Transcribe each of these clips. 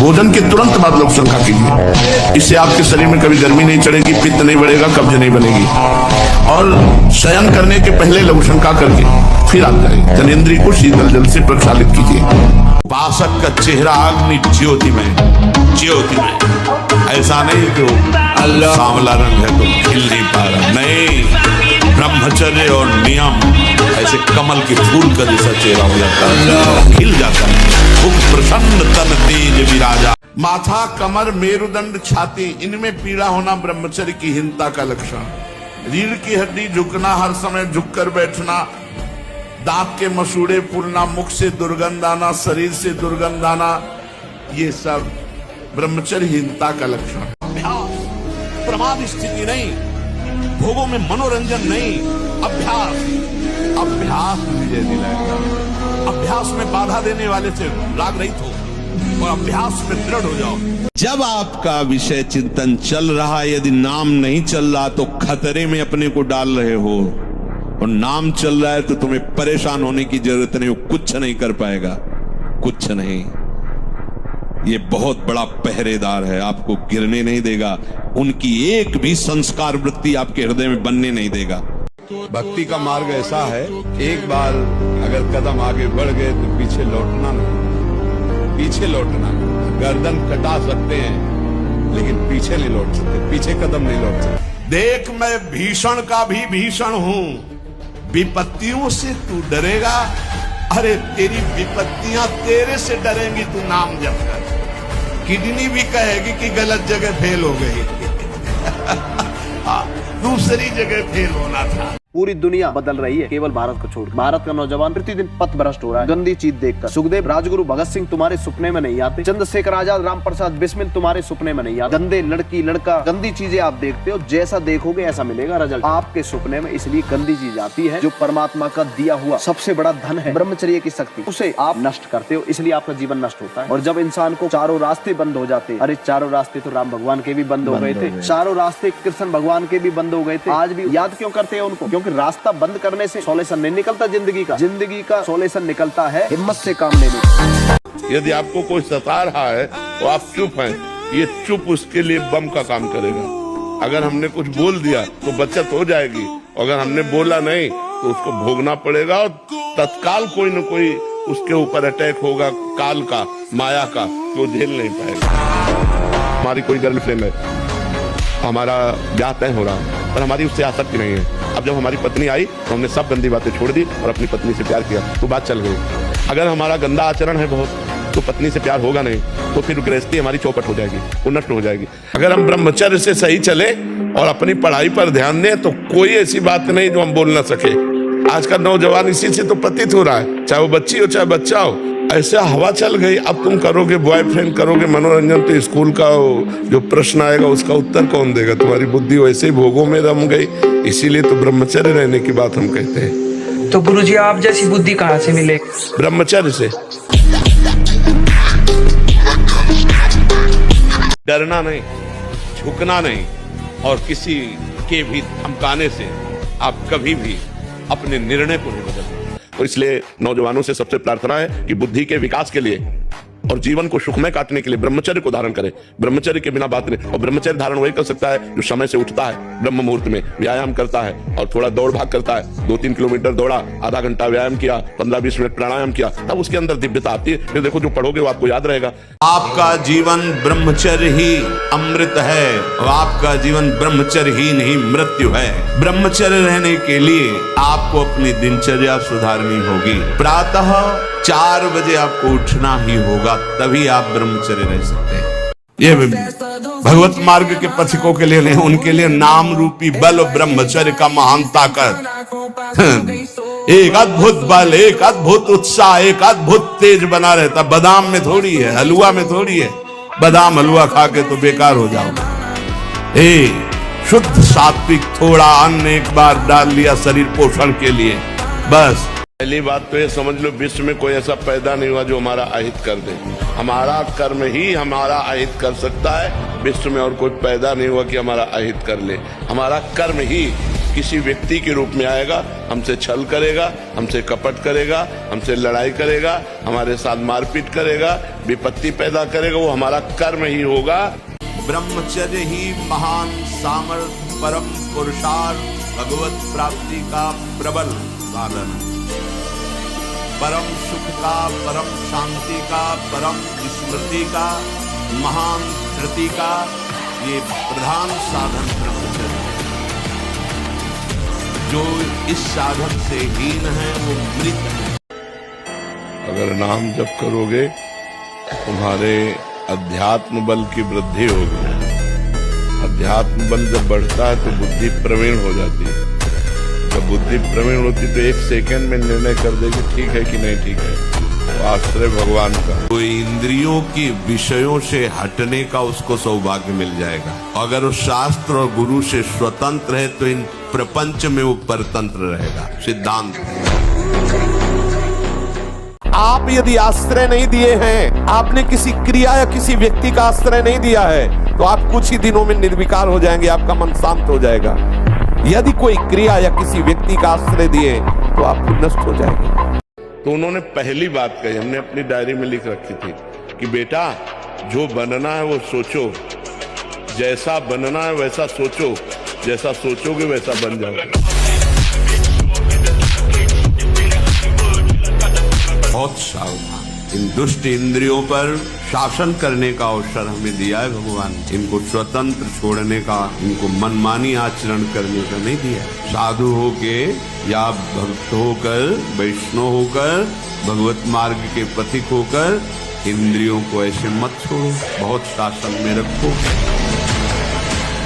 भोजन के तुरंत बाद लघुशंका कीजिए। इससे आपके शरीर में कभी गर्मी नहीं चढ़ेगी, पित्त नहीं बढ़ेगा, कब्ज नहीं बनेगी। और शयन करने के पहले लघुशंका करके फिर आप करें। जनेंद्रिय को शीतल जल से प्रक्षालित कीजिए। उपासक का चेहरा अग्नि ज्योति में, ज्योति में, ऐसा नहीं जो सांवला रंग है तो खिल नहीं पा रहा, नहीं, ब्रह्मचर्य और नियम ऐसे कमल के फूल का जैसा चेहरा हो जाता है, खिल जाता है। मुख प्रसन्न तन तेज विराजा। माथा, कमर, मेरुदंड, छाती, इनमें पीड़ा होना ब्रह्मचर्य की हीनता का लक्षण। रीढ़ की हड्डी झुकना, हर समय झुककर बैठना, दांत के मसूड़े फूलना, मुख से दुर्गंध आना, शरीर से दुर्गंध आना, ये सब ब्रह्मचर्यहीनता का लक्षण। अभ्यास, प्रमाद स्थिति नहीं, भोगों में मनोरंजन नहीं, अभ्यास, अभ्यास विजय दिलाएगा। अभ्यास में बाधा देने वाले से राग रहित हो और अभ्यास में दृढ़ हो जाओ। जब आपका विषय चिंतन चल रहा है, यदि नाम नहीं चल रहा तो खतरे में अपने को डाल रहे हो, और नाम चल रहा है तो तुम्हें परेशान होने की जरूरत नहीं, वो कुछ नहीं कर पाएगा, कुछ नहीं। ये बहुत बड़ा पहरेदार है, आपको गिरने नहीं देगा, उनकी एक भी संस्कार वृत्ति आपके हृदय में बनने नहीं देगा। भक्ति का मार्ग ऐसा है, एक बार अगर कदम आगे बढ़ गए तो पीछे लौटना नहीं, पीछे लौटना नहीं। गर्दन कटा सकते हैं लेकिन पीछे नहीं लौट सकते, पीछे कदम नहीं लौट सकते। देख, मैं भीषण का भी भीषण हूं, विपत्तियों से तू डरेगा, अरे तेरी विपत्तियां तेरे से डरेंगी, तू नाम जप कर। किडनी भी कहेगी कि गलत जगह फेल हो गई दूसरी जगह फेल होना था। पूरी दुनिया बदल रही है, केवल भारत को छोड़। भारत का नौजवान प्रतिदिन पथ भ्रष्ट हो रहा है गंदी चीज देखकर। सुखदेव, राजगुरु भगत सिंह तुम्हारे सुपने में नहीं आते। चंद्रशेखर आजाद, राम प्रसाद बिस्मिल तुम्हारे सुपने में नहीं आते। गंदे लड़की लड़का, गंदी चीजें आप देखते हो, जैसा देखोगे ऐसा मिलेगा रिजल्ट आपके सुपने में। इसलिए गंदी चीज आती है। जो परमात्मा का दिया हुआ सबसे बड़ा धन है, ब्रह्मचर्य की शक्ति, उसे आप नष्ट करते हो, इसलिए आपका जीवन नष्ट होता है। और जब इंसान को चारों रास्ते बंद हो जाते, अरे चारों रास्ते तो राम भगवान के भी बंद हो गए थे, चारों रास्ते कृष्ण भगवान के भी बंद हो गए थे, आज भी याद क्यों करते हैं उनको? क्योंकि रास्ता बंद करने से सॉल्यूशन नहीं निकलता, जिंदगी का सॉल्यूशन निकलता है हिम्मत से काम लेने का। यदि आपको कोई सता रहा है तो आप चुप हैं, ये चुप उसके लिए बम का काम करेगा। अगर हमने कुछ बोल दिया तो बचत हो जाएगी, अगर हमने बोला नहीं तो उसको भोगना पड़ेगा, और तत्काल कोई न कोई उसके ऊपर अटैक होगा, काल का, माया का, वो झेल नहीं पाएगा। हमारी कोई गर्लफ्रेंड है, हमारा ब्याह तय हो रहा है, पर हमारी उससे आसक्ति नहीं है। अब जब हमारी पत्नी आई तो हमने सब गंदी बातें छोड़ दी और अपनी पत्नी से प्यार किया, तो बात चल गई। अगर हमारा गंदा आचरण है बहुत, तो पत्नी से प्यार होगा नहीं, तो फिर गृहस्थी हमारी चौपट हो जाएगी, वो नष्ट हो जाएगी। अगर हम ब्रह्मचर्य से सही चले और अपनी पढ़ाई पर ध्यान दें तो कोई ऐसी बात नहीं जो हम बोल ना सके। आज का नौजवान इसी से तो प्रतीत हो रहा है, चाहे वो बच्ची हो चाहे बच्चा हो, ऐसा हवा चल गई। अब तुम करोगे बॉयफ्रेंड, करोगे मनोरंजन, तो स्कूल का जो प्रश्न आएगा उसका उत्तर कौन देगा? तुम्हारी बुद्धि वैसे ही भोगों में रम गई। इसीलिए तो ब्रह्मचर्य रहने की बात हम कहते हैं। तो गुरुजी, आप जैसी बुद्धि कहाँ से मिले? ब्रह्मचर्य से। डरना नहीं, झुकना नहीं, और किसी के भी धमकाने से आप कभी भी अपने निर्णय को नहीं बदलते। तो इसलिए नौजवानों से सबसे प्रार्थना है कि बुद्धि के विकास के लिए और जीवन को सुखमय काटने के लिए ब्रह्मचर्य को धारण करें। ब्रह्मचर्य के बिना बात नहीं। और ब्रह्मचर्य धारण वही कर सकता है जो समय से उठता है, ब्रह्म मुहूर्त में व्यायाम करता है और थोड़ा दौड़ भाग करता है। 2-3 किलोमीटर दौड़ा, आधा घंटा व्यायाम किया, 15-20 मिनट प्राणायाम किया, तब उसके अंदर दिव्यता आती है। फिर देखो जो पढ़ोगे वो आपको याद रहेगा। आपका जीवन ब्रह्मचर्य ही अमृत है, और आपका जीवन ब्रह्मचर्य ही नहीं मृत्यु है। ब्रह्मचर्य रहने के लिए आपको अपनी दिनचर्या सुधारनी होगी। प्रातः 4 बजे आपको उठना ही होगा, तभी आप ब्रह्मचर्य रह सकते हैं। ये भगवत मार्ग के पथिकों के लिए नहीं, उनके लिए नाम रूपी बल ब्रह्मचर्य का महान ताकत, एक अद्भुत बल, एक अद्भुत उत्साह, एक अद्भुत तेज बना रहता। बादाम में थोड़ी है, हलवा में थोड़ी है। बादाम हलवा खा के तो बेकार हो जाओगे। शुद्ध सात्विक थोड़ा अन्न एक बार डाल लिया शरीर पोषण के लिए, बस। पहली बात तो ये समझ लो, विश्व में कोई ऐसा पैदा नहीं हुआ जो हमारा अहित कर दे। हमारा कर्म ही हमारा अहित कर सकता है। विश्व में और कोई पैदा नहीं हुआ कि हमारा अहित कर ले। हमारा कर्म ही किसी व्यक्ति के रूप में आएगा, हमसे छल करेगा, हमसे कपट करेगा, हमसे लड़ाई करेगा, हमारे साथ मारपीट करेगा, विपत्ति पैदा करेगा, वो हमारा कर्म ही होगा। ब्रह्मचर्य ही महान सामर्थ्य, परम पुरुषार्थ, भगवत प्राप्ति का प्रबल साधन है। परम सुख का, परम शांति का, परम स्मृति का, महान धृति का ये प्रधान साधन ब्रह्मचर्य है। जो इस साधन से हीन है वो मृत है। अगर नाम जप करोगे तुम्हारे अध्यात्म बल की वृद्धि होगी। अध्यात्म बल जब बढ़ता है तो बुद्धि प्रवीण हो जाती है। जब बुद्धि प्रवीण होती तो एक सेकंड में निर्णय कर देगी ठीक है कि नहीं ठीक है। तो आश्रय भगवान का। तो इंद्रियों के विषयों से हटने का उसको सौभाग्य मिल जाएगा। अगर वो शास्त्र और गुरु से स्वतंत्र है तो इन प्रपंच में वो परतंत्र रहेगा। सिद्धांत। आप यदि आश्रय नहीं दिए हैं, आपने किसी क्रिया या किसी व्यक्ति का आश्रय नहीं दिया है, तो आप कुछ ही दिनों में निर्विकार हो जाएंगे, आपका मन शांत हो जाएगा। यदि कोई क्रिया या किसी व्यक्ति का आश्रय दिए तो आप नष्ट हो जाएंगे। तो उन्होंने पहली बात कही, हमने अपनी डायरी में लिख रखी थी कि बेटा जो बनना है वो सोचो, जैसा बनना है वैसा सोचो, जैसा सोचोगे वैसा बन जाओगे। बहुत सावधान। इन दुष्ट इंद्रियों पर शासन करने का अवसर हमें दिया है भगवान। इनको स्वतंत्र छोड़ने का, इनको मनमानी आचरण करने का नहीं दिया है। साधु होके या भक्त होकर, वैष्णव होकर, भगवत मार्ग के पथिक होकर इंद्रियों को ऐसे मत छोड़ो, बहुत शासन में रखो।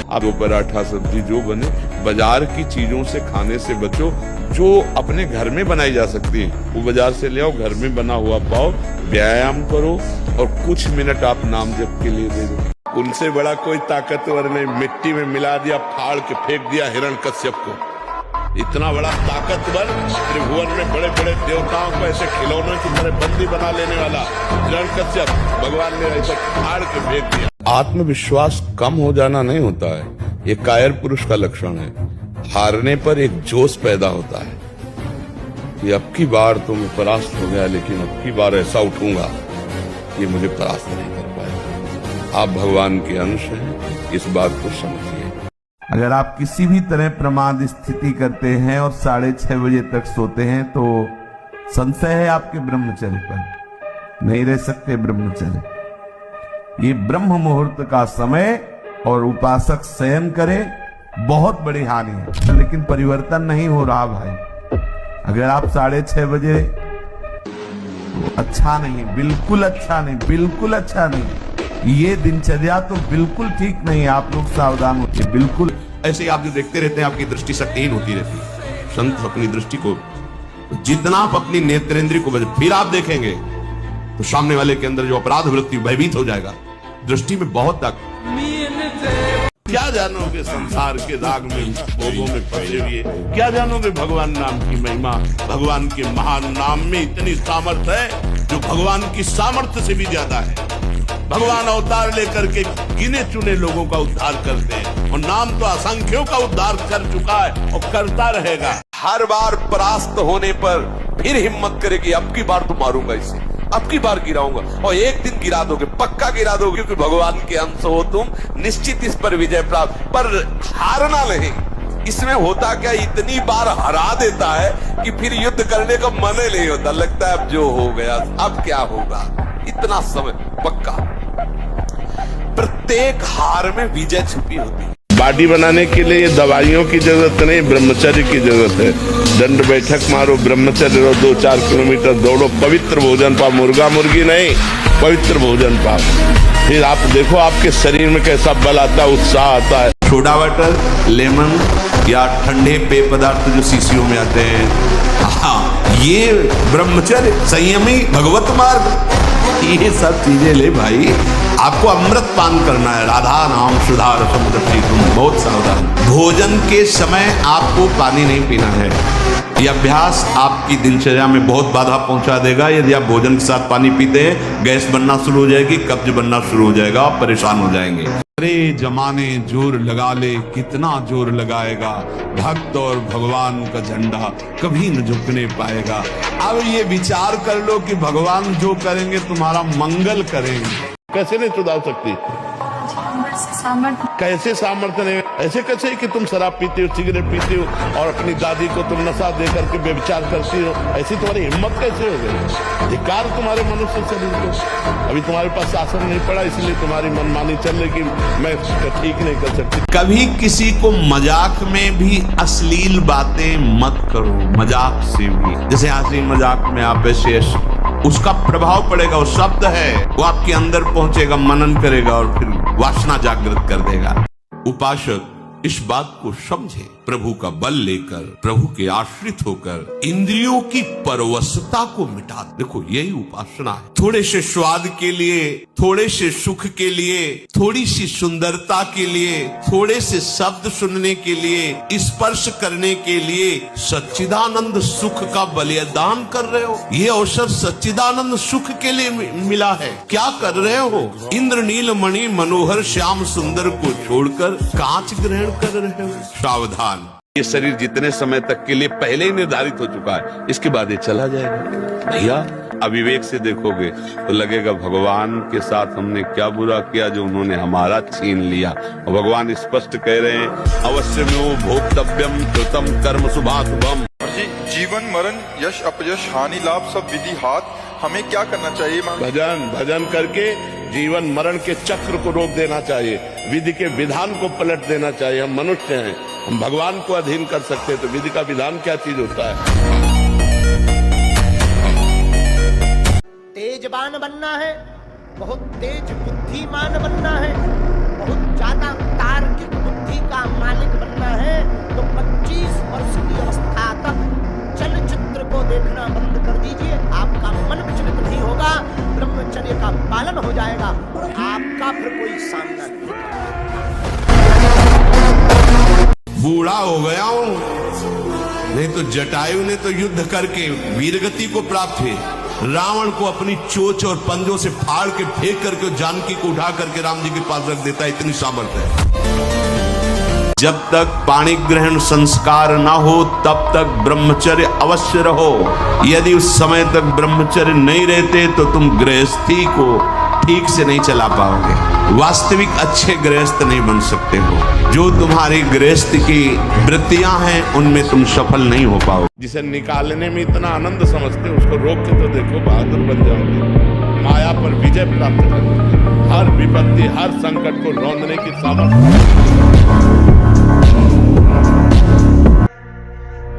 आप वो पराठा सब्जी जो बने, बाजार की चीजों से खाने से बचो। जो अपने घर में बनाई जा सकती है वो बाजार से ले आओ, घर में बना हुआ पाओ, व्यायाम करो और कुछ मिनट आप नाम जप के लिए दे दो। उनसे बड़ा कोई ताकतवर नहीं। मिट्टी में मिला दिया, फाड़ के फेंक दिया हिरण्यकश्यप को। इतना बड़ा ताकतवर, त्रिभुवन में बड़े बड़े देवताओं को ऐसे खिलौनों की तरह बंदी बना लेने वाला हिरण्यकश्यप भगवान ने ऐसे फाड़ के फेंक दिया। आत्मविश्वास कम हो जाना नहीं होता है, ये कायर पुरुष का लक्षण है। हारने पर एक जोश पैदा होता है कि अब की बार तो मैं परास्त हो गया, लेकिन अब की बार ऐसा उठूंगा कि मुझे परास्त नहीं कर पाएगा। आप भगवान के अंश हैं, इस बात को समझिए। अगर आप किसी भी तरह प्रमाद स्थिति करते हैं और 6:30 बजे तक सोते हैं तो संशय है आपके ब्रह्मचर्य पर। नहीं रह सकते ब्रह्मचर्य। ये ब्रह्म मुहूर्त का समय और उपासक शयन करे, बहुत बड़ी हानि है। लेकिन परिवर्तन नहीं हो रहा भाई। अगर आप 6:30 बजे, तो अच्छा नहीं, बिल्कुल अच्छा नहीं, बिल्कुल अच्छा नहीं। ये दिनचर्या तो बिल्कुल ठीक नहीं है। आप लोग सावधान होते। बिल्कुल ऐसे आप जो देखते रहते हैं, आपकी दृष्टि शक्तिहीन होती रहती है। संत अपनी दृष्टि को, जितना आप अपनी नेत्रेंद्रिय को फिर आप देखेंगे तो सामने वाले के अंदर जो अपराध वृत्ति भयभीत हो जाएगा। दृष्टि में बहुत ताकत। क्या जानोगे संसार के दाग में, भोगों में फंसे हुए? क्या जानोगे भगवान नाम की महिमा? भगवान के महान नाम में इतनी सामर्थ्य है जो भगवान की सामर्थ्य से भी ज्यादा है। भगवान अवतार लेकर के गिने चुने लोगों का उद्धार करते हैं और नाम तो असंख्यों का उद्धार कर चुका है और करता रहेगा। हर बार परास्त होने पर फिर हिम्मत करेगी, अब की बार तो मारूंगा इसे, अब की बार गिराऊंगा। और एक दिन गिरा दोगे, पक्का गिरा दोगे, क्योंकि भगवान के अंश हो तुम, निश्चित इस पर विजय प्राप्त। पर हारना नहीं। इसमें होता क्या, इतनी बार हरा देता है कि फिर युद्ध करने का मन ही नहीं होता। लगता है अब जो हो गया, अब क्या होगा। इतना समय पक्का। प्रत्येक हार में विजय छुपी होती है। बॉडी बनाने के लिए दवाइयों की जरूरत नहीं, ब्रह्मचर्य की जरूरत है। दंड बैठक मारो, ब्रह्मचर्य रहो, 2-4 किलोमीटर दौड़ो, पवित्र भोजन पाओ। मुर्गा मुर्गी नहीं, पवित्र भोजन पाओ। फिर आप देखो आपके शरीर में कैसा बल आता है, उत्साह आता है। सोडा वाटर, लेमन या ठंडे पेय पदार्थ जो शीशियों में आते हैं, हाँ, ये ब्रह्मचर्य, संयमी, भगवत मार्ग, ये सब चीजें ले भाई। आपको अमृत पान करना है। राधा नाम सुधा रसम रसी, तुम बहुत सावधान। भोजन के समय आपको पानी नहीं पीना है। यह अभ्यास आपकी दिनचर्या में बहुत बाधा पहुंचा देगा। यदि आप भोजन के साथ पानी पीते हैं, गैस बनना शुरू हो जाएगी, कब्ज बनना शुरू हो जाएगा, आप परेशान हो जाएंगे। अरे जमाने जोर लगा ले, कितना जोर लगाएगा, भक्त और भगवान का झंडा कभी न झुकने पाएगा। अब ये विचार कर लो कि भगवान जो करेंगे तुम्हारा मंगल करेंगे। कैसे नहीं सुधार सकती? कैसे सामर्थ्य नहीं? ऐसे कैसे कि तुम शराब पीती हो, सिगरेट पीती हो और अपनी दादी को तुम नशा दे करके व्यभिचार करती हो? ऐसी तुम्हारी हिम्मत कैसे हो गई? धिक्कार तुम्हारे मनुष्य शरीर को। अभी तुम्हारे पास शासन नहीं पड़ा, इसलिए तुम्हारी मनमानी चल रही कि मैं ठीक नहीं कर सकती। कभी किसी को मजाक में भी अश्लील बातें मत करो, मजाक से भी। जैसे हंसी मजाक में आप ऐसे उसका प्रभाव पड़ेगा, वो शब्द है, वो आपके अंदर पहुंचेगा, मनन करेगा और फिर वासना जागृत कर देगा। उपासक इस बात को समझे, प्रभु का बल लेकर, प्रभु के आश्रित होकर इंद्रियों की परवशता को मिटा। देखो यही उपासना है। थोड़े से स्वाद के लिए, थोड़े से सुख के लिए, थोड़ी सी सुंदरता के लिए, थोड़े से शब्द सुनने के लिए, स्पर्श करने के लिए सच्चिदानंद सुख का बलिदान कर रहे हो। ये अवसर सच्चिदानंद सुख के लिए मिला है। क्या कर रहे हो? इंद्र नील मणि मनोहर श्याम सुंदर को छोड़कर कांच ग्रहण कर रहे हो। सावधान, ये शरीर जितने समय तक के लिए पहले ही निर्धारित हो चुका है, इसके बाद ये चला जाएगा। भैया अविवेक से देखोगे तो लगेगा भगवान के साथ हमने क्या बुरा किया जो उन्होंने हमारा छीन लिया। और भगवान स्पष्ट कह रहे हैं, अवश्य में भोक्तव्यम कृतम कर्म शुभाशुभम। जीवन मरण यश अपयश हानि लाभ सब विधि हाथ, हमें क्या करना चाहिए? भजन करके जीवन मरण के चक्र को रोक देना चाहिए, विधि के विधान को पलट देना चाहिए। हम मनुष्य हैं, हम भगवान को अधीन कर सकते हैं, तो विधि का विधान क्या चीज होता है? तेजवान बनना है, बहुत तेज बुद्धिमान बनना है, बहुत ज्यादा तार्किक बुद्धि का मालिक बनना है, तो 25 वर्ष की अवस्था तक चलचित्र को देखना बंद कर दीजिए। आपका मन विचलित नहीं होगा, ब्रह्मचर्य का पालन हो जाएगा और आपका फिर कोई सामना नहीं। बूढ़ा हो गया हूं, नहीं तो जटायु ने तो युद्ध करके वीरगति को प्राप्त हुए। रावण को अपनी चोंच और पंजों से फाड़ के फेंक करके जानकी को उठा करके राम जी के पास रख देता है, इतनी सामर्थ्य है। जब तक पाणी ग्रहण संस्कार ना हो तब तक ब्रह्मचर्य अवश्य रहो। यदि उस समय तक ब्रह्मचर्य नहीं रहते तो तुम गृहस्थी को ठीक से नहीं चला पाओगे, वास्तविक अच्छे गृहस्थ नहीं बन सकते हो। जो तुम्हारी गृहस्थ की वृत्तियां हैं उनमें तुम सफल नहीं हो पाओगे। जिसे निकालने में इतना आनंद समझते हो, उसको रोक के तो देखो, बहादुर बन जाओगे। माया पर विजय प्राप्त करोगे, हर विपत्ति हर संकट को रौंदने की सामर्थ्य।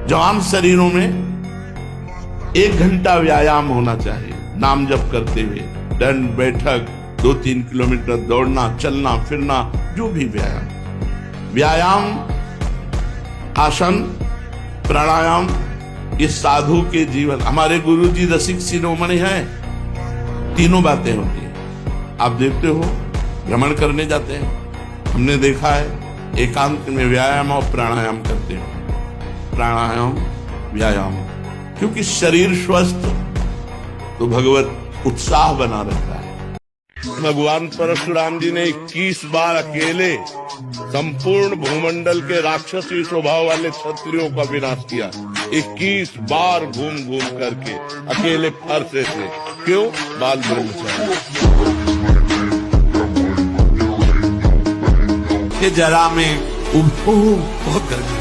जवान शरीरों में 1 घंटा व्यायाम होना चाहिए। नाम जप करते हुए दंड बैठक, 2-3 किलोमीटर दौड़ना, चलना फिरना, जो भी व्यायाम, आसन, प्राणायाम, इस साधु के जीवन। हमारे गुरुजी रसिक शिरोमणि हैं, तीनों बातें होती हैं। आप देखते हो, भ्रमण करने जाते हैं, हमने देखा है एकांत में व्यायाम और प्राणायाम करते हैं। प्राणायाम व्यायाम, क्योंकि शरीर स्वस्थ तो भगवत उत्साह बना रहता है। भगवान परशुराम जी ने 21 बार अकेले संपूर्ण भूमंडल के राक्षसी स्वभाव वाले क्षत्रियों का विनाश किया। 21 बार घूम घूम करके अकेले फरसे थे। क्यों? बाल ब्रह्मचारी। ये जरा में बहुत गर्मी,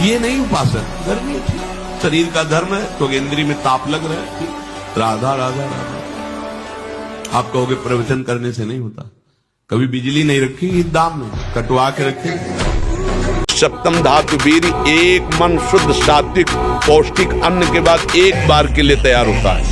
ये नहीं उपासना, गर्मी शरीर का धर्म है, तो इंद्री में ताप लग रहा है। राधा राधा राधा। आप कहोगे प्रवचन करने से नहीं होता। कभी बिजली नहीं रखी दाम में, कटवा के रखे। सप्तम धातु वीर, एक मन शुद्ध सात्विक पौष्टिक अन्न के बाद एक बार के लिए तैयार होता है।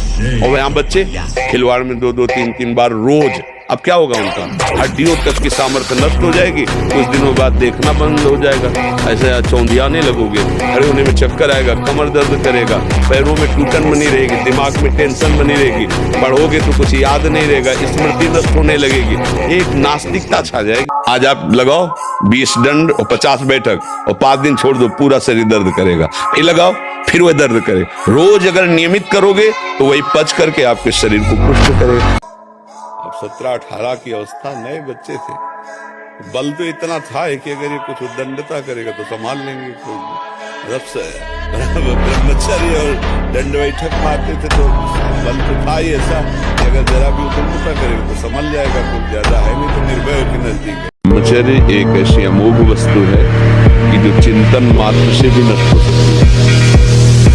और यहाँ बच्चे खिलवाड़ में 2-2, 3-3 बार रोज अब क्या होगा उनका? हड्डियों तक की सामर्थ्य नष्ट हो जाएगी, कुछ दिनों बाद देखना बंद हो जाएगा, ऐसे चौंधियाने लगोगे, खड़े होने में चक्कर आएगा, कमर दर्द करेगा, पैरों में टूटन बनी रहेगी, दिमाग में टेंशन बनी रहेगी, पढ़ोगे तो कुछ याद नहीं रहेगा, स्मृति नष्ट होने लगेगी, एक नास्तिकता छा जाएगी। आज आप लगाओ 20 दंड और 50 बैठक और 5 दिन छोड़ दो, पूरा शरीर दर्द करेगा। ये लगाओ फिर वह दर्द करे। रोज अगर नियमित करोगे तो वही पच करके आपके शरीर को पुष्ट करेगा। अब 17-18 की अवस्था, नए बच्चे थे, बल तो इतना था कि अगर ये कुछ उद्दंडता करेगा तो संभाल लेंगे। ब्रह्मचर्य और दंड बैठक मारते थे तो बल तो था ही ऐसा कि अगर जरा भी उद्दंडता करेगा तो संभल जाएगा, कुछ ज्यादा है नहीं तो निर्भय के नजदीक है। ब्रह्मचर्य एक ऐसी अमोघ वस्तु है कि जो चिंतन मात्र से भी नष्ट हो सकती है।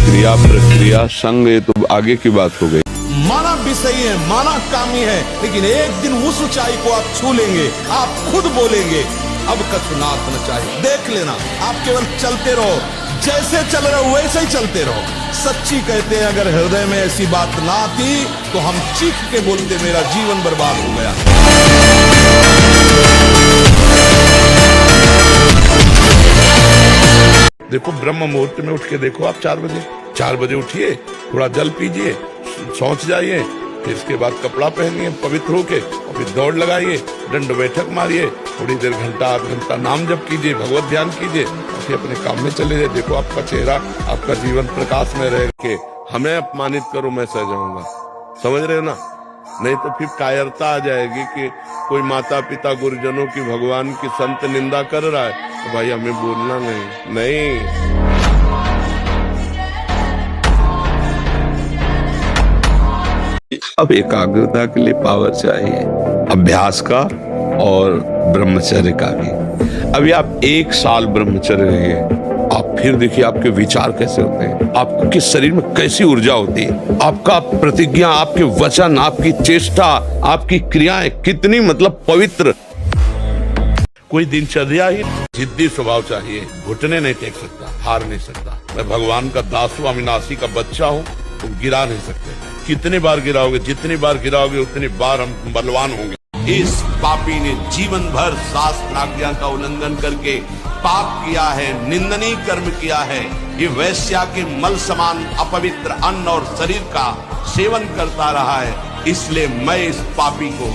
क्रिया प्रक्रिया संग ये तो आगे की बात हो गई। माना विषयी है, माना कामी है, लेकिन एक दिन उस ऊंचाई को आप छू लेंगे, आप खुद बोलेंगे अब कछुनाथ न चाहिए। देख लेना, आप केवल चलते रहो, जैसे चल रहे हो वैसे ही चलते रहो। सच्ची कहते हैं अगर हृदय में ऐसी बात ना आती तो हम चीख के बोलते मेरा जीवन बर्बाद हो गया। देखो ब्रह्म मुहूर्त में उठ के देखो आप 4 बजे उठिए, थोड़ा जल पीजिए, शौच जाइए, फिर इसके बाद कपड़ा पहनिए पवित्र होके, और फिर दौड़ लगाइए, दंड बैठक मारिए, थोड़ी देर घंटा आध घंटा नाम जप कीजिए, भगवत ध्यान कीजिए, फिर अपने काम में चले जाए। देखो आपका चेहरा, आपका जीवन प्रकाश में रह के हमें अपमानित करो मैं सह जाऊंगा, समझ रहे हो ना? नहीं तो फिर कायरता आ जाएगी कि कोई माता पिता गुरुजनों की, भगवान की, संत निंदा कर रहा है तो भाई हमें बोलना नहीं। अब एकाग्रता के लिए पावर चाहिए, अभ्यास का और ब्रह्मचर्य का भी। अभी आप 1 साल ब्रह्मचर्य रहिए, आप फिर देखिए आपके विचार कैसे होते हैं, आपके शरीर में कैसी ऊर्जा होती है, आपका प्रतिज्ञा, आपके वचन, आपकी चेष्टा, आपकी क्रियाएं कितनी मतलब पवित्र। कोई दिनचर्या ही जिद्दी स्वभाव चाहिए, घुटने नहीं टेक सकता, हार नहीं सकता। मैं भगवान का दास हूं, अविनाशी का बच्चा हूं, तुम गिरा नहीं सकते। कितनी बार गिराओगे, जितनी बार गिराओगे उतनी बार हम बलवान होंगे। इस पापी ने जीवन भर शास्त्र आज्ञा का उल्लंघन करके पाप किया है, निंदनीय कर्म किया है। ये वैश्या के मल समान अपवित्र अन्न और शरीर का सेवन करता रहा है, इसलिए मैं इस पापी को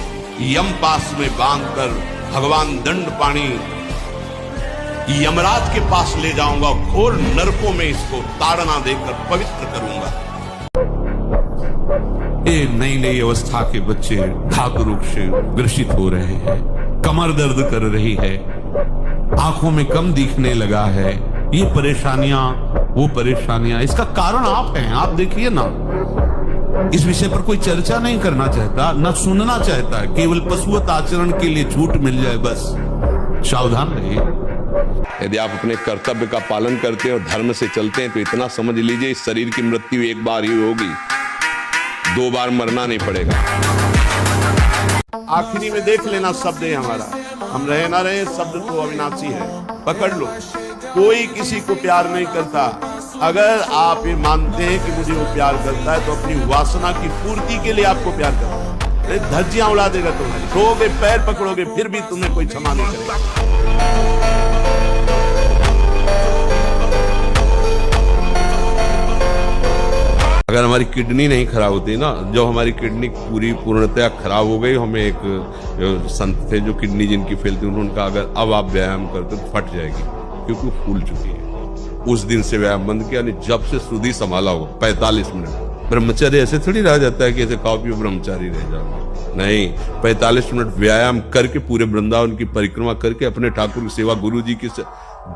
यमपास में बांधकर भगवान दंडपाणी यमराज के पास ले जाऊंगा, घोर नरकों में इसको ताड़ना देकर पवित्र करूंगा। ये नई नई अवस्था के बच्चे धातु रोग से ग्रसित हो रहे हैं, कमर दर्द कर रही है, आंखों में कम दिखने लगा है, ये परेशानियां वो परेशानियां, इसका कारण आप हैं। आप देखिए ना, इस विषय पर कोई चर्चा नहीं करना चाहता, ना सुनना चाहता है, केवल पशुवत आचरण के लिए छूट मिल जाए बस। सावधान रहिए। यदि आप अपने कर्तव्य का पालन करते हैं और धर्म से चलते हैं तो इतना समझ लीजिए इस शरीर की मृत्यु एक बार ही होगी, 2 बार मरना नहीं पड़ेगा। आखिरी में देख लेना शब्द है हमारा, हम रहे ना रहे शब्द तो अविनाशी है, पकड़ लो। कोई किसी को प्यार नहीं करता। अगर आप ये मानते हैं कि मुझे वो प्यार करता है तो अपनी वासना की पूर्ति के लिए आपको प्यार करता है। धज्जियां उड़ा देगा तुम्हारी, रोगे, पैर पकड़ोगे, फिर भी तुम्हें कोई क्षमा नहीं करेगा। अगर हमारी किडनी नहीं खराब होती ना, जब हमारी किडनी पूरी पूर्णतया खराब हो गई, हमें एक संत थे जो किडनी जिनकी फेल थी, उन्होंने कहा अगर अब आप व्यायाम करते तो फट जाएगी क्योंकि फूल चुकी है। उस दिन से व्यायाम बंद किया, नहीं जब से सुधी संभाला होगा 45 मिनट। ब्रह्मचर्य ऐसे थोड़ी रह जाता है कि ऐसे खाओ पियो ब्रह्मचारी रह जाओ, नहीं, 45 मिनट व्यायाम करके पूरे वृंदावन की परिक्रमा करके अपने ठाकुर की सेवा, गुरु जी की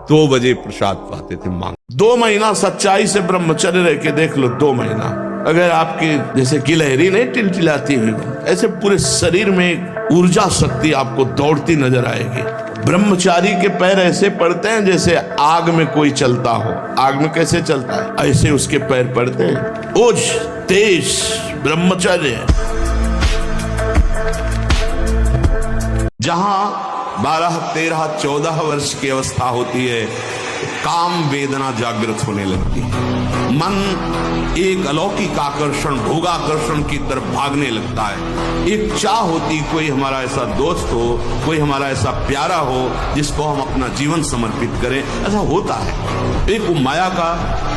2 बजे प्रसाद पाते थे मांग। 2 महीना सच्चाई से ब्रह्मचर्य रह के देख लो, 2 महीना। अगर आपके जैसे गिलहरी नहीं टिलटिलाती हुई, ऐसे पूरे शरीर में ऊर्जा शक्ति आपको दौड़ती नजर आएगी। ब्रह्मचारी के पैर ऐसे पड़ते हैं जैसे आग में कोई चलता हो। आग में कैसे चलता है, ऐसे उसके पैर पड़ते हैं। ओज तेज ब्रह्मचर्य। जहां 12, 13, 14 वर्ष की अवस्था होती है, काम वेदना जागृत होने लगती है। मन एक अलौकिक आकर्षण, भोगाकर्षण की तरफ भागने लगता है। एक चाह होती, कोई हमारा ऐसा दोस्त हो, कोई हमारा ऐसा प्यारा हो जिसको हम अपना जीवन समर्पित करें। ऐसा होता है, एक माया का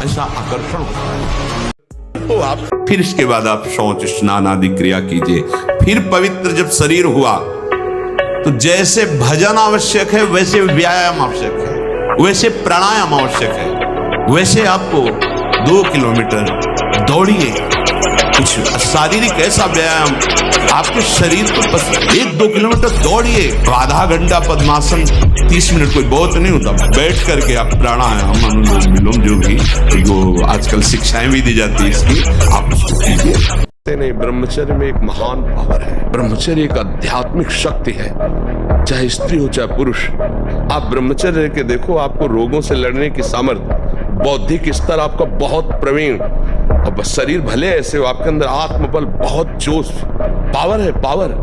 ऐसा आकर्षण होता है। तो आप फिर इसके बाद आप शौच स्नान आदि क्रिया कीजिए। फिर पवित्र जब शरीर हुआ तो जैसे भजन आवश्यक है वैसे व्यायाम आवश्यक है, वैसे प्राणायाम आवश्यक है। वैसे आपको 2 किलोमीटर दौड़िए, कुछ शारीरिक ऐसा व्यायाम आपके शरीर को 1-2 किलोमीटर दौड़िए। आधा घंटा पद्मासन, 30 मिनट कोई बहुत नहीं होता। बैठ करके आप प्राणायाम, अनुलोम विलोम, जो भी जो आजकल शिक्षाएं भी दी जाती है इसकी, आप उसको कीजिए। नहीं, ब्रह्मचर्य में एक महान पावर है। ब्रह्मचर्य एक आध्यात्मिक शक्ति है, चाहे स्त्री हो चाहे पुरुष। आप ब्रह्मचर्य के देखो, आपको रोगों से लड़ने की सामर्थ्य, बौद्धिक स्तर आपका बहुत प्रवीण, और शरीर भले ऐसे हो, आपके अंदर आत्मबल, बहुत जोश, पावर है, पावर।